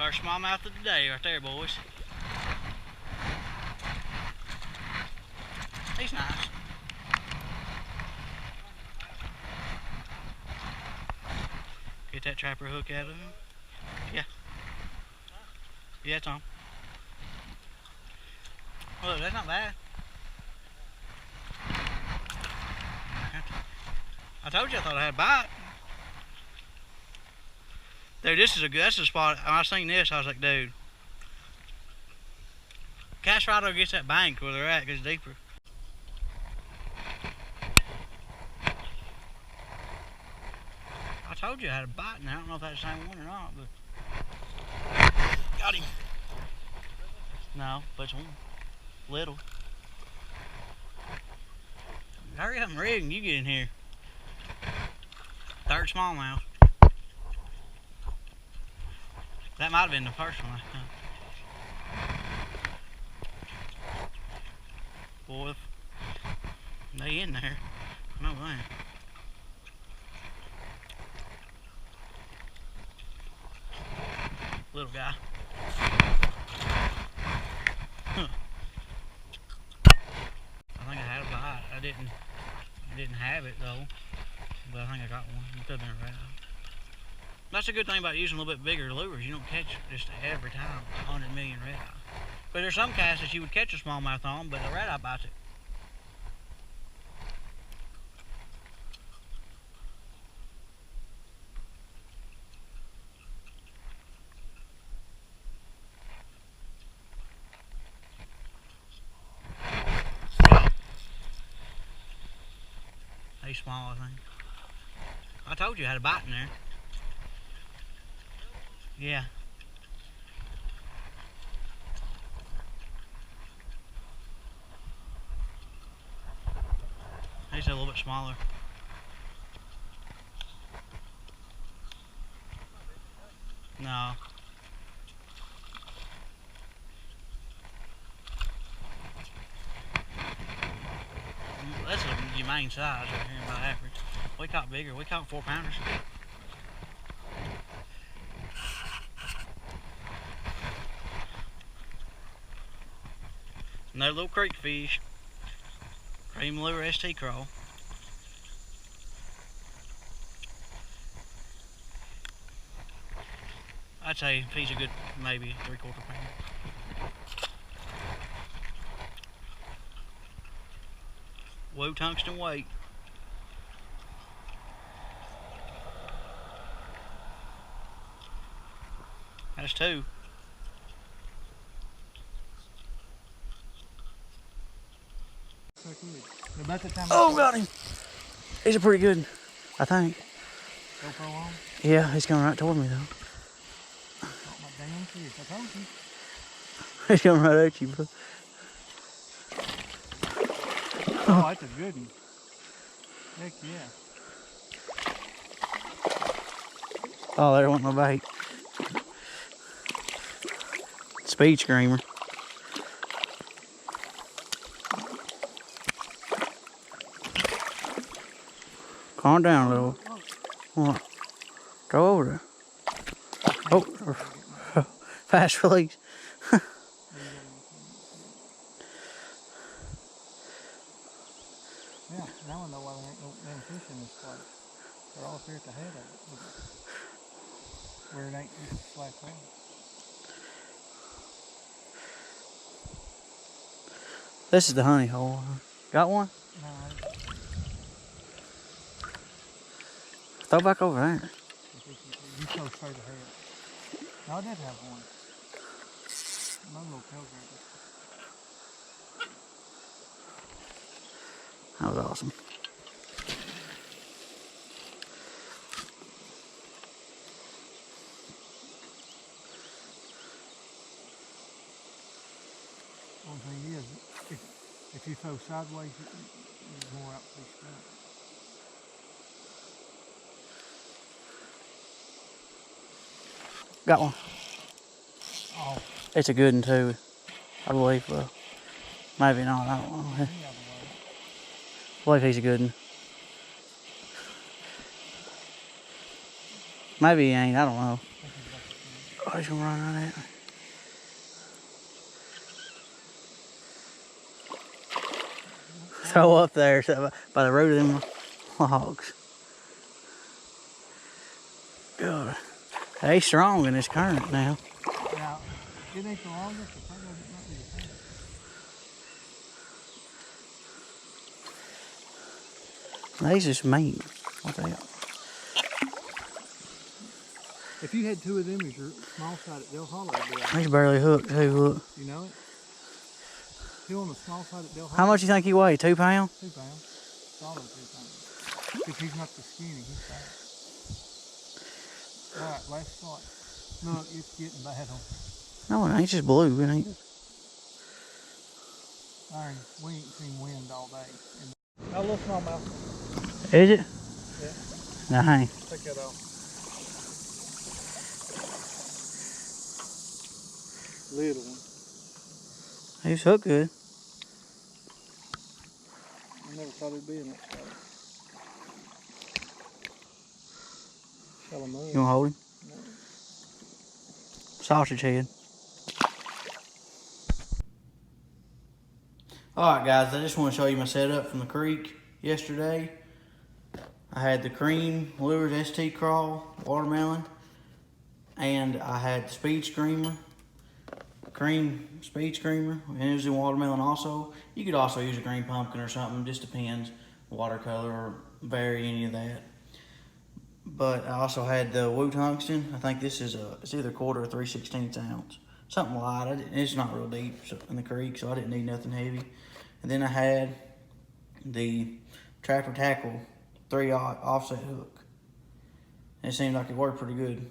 First smallmouth of the day right there, boys. He's nice. Get that trapper hook out of him. Yeah. Yeah, Tom. Oh, look, that's not bad. I told you I thought I had a bite. Dude, that's a spot. When I seen this, I was like, dude. Cast right over against that bank where they're at, because it's deeper. I told you I had a bite, and I don't know if that's the same one or not, but. Got him. No, but it's one. Little. Hurry up and rig and you get in here. Third smallmouth. That might have been the first one. Boy, they in there. I know that. Little guy. Huh. I think I had a bite. I didn't have it though, but I think I got one. It could have been a red eye. That's a good thing about using a little bit bigger lures. You don't catch just every time 100 million red eye. But there's some casts that you would catch a smallmouth on, but a red eye bites it. He's small, I think. I told you I had a bite in there. Yeah. He's a little bit smaller. No. That's a humane size right here about average. We caught bigger. We caught 4-pounders. Another little creek fish. Cream lure ST crawl. I'd say he's a good maybe 3/4 pound. Woo tungsten weight. That's 2. Oh, got him. He's a pretty good, I think. GoPro on? Yeah, he's coming right toward me though. Oh, my damn fish, I told you. He's coming right at you, bro. Oh, that's a good one. Heck yeah. Oh, there went my bait. Speed screamer. Calm down, little. What? Go over there. Oh, fast release. Yeah, now I know why there ain't no damn fish in this place. They're all up here at the head of it. Where it ain't just flat water. This is the honey hole. Got one? No, Throw back over there. you go straight ahead. No, I did have one. My little tailgate. That was awesome. One thing is, if you throw sideways, you're more outfish back. Got one. Oh. It's a good one too, I believe. Well, maybe not. I don't know. I believe he's a good one. Maybe he ain't. I don't know. he's gonna run on it. Throw up there so by the root of them logs. God, he's strong in this current now. Now, it ain't the longest, but part of it might be the fastest. He's just mean. What the hell? If you had two of them as your small side at Del Hollow, He's barely hooked too, look. you know it? Two on the small side at Del Hollow. How much do you think he weighed? 2 pounds? 2 pounds. Solid 2 pounds. Because he's not the skinny, he's fat. Alright, last spot. Look, it's getting bad on. No, it ain't just blue, it ain't. Iron, we ain't seen wind all day. Got a little smallmouth. Is it? Yeah. No, hey. Take that off. Little one. He's hooked good. I never thought it'd be in that spot. Shallow mud. You wanna hold him? No. Sausage head. Alright guys, I just want to show you my setup from the creek yesterday. I had the cream lures ST crawl, watermelon, and I had the speed screamer, cream speed screamer, and it was in watermelon also. You could also use a green pumpkin or something, just depends, watercolor or berry, any of that. But I also had the woo tungsten. I think this is it's either 1/4 or 3/16 ounce. Something light. It's not real deep in the creek, so I didn't need nothing heavy. And then I had the Trapper Tackle 3/0 offset hook. It seemed like it worked pretty good.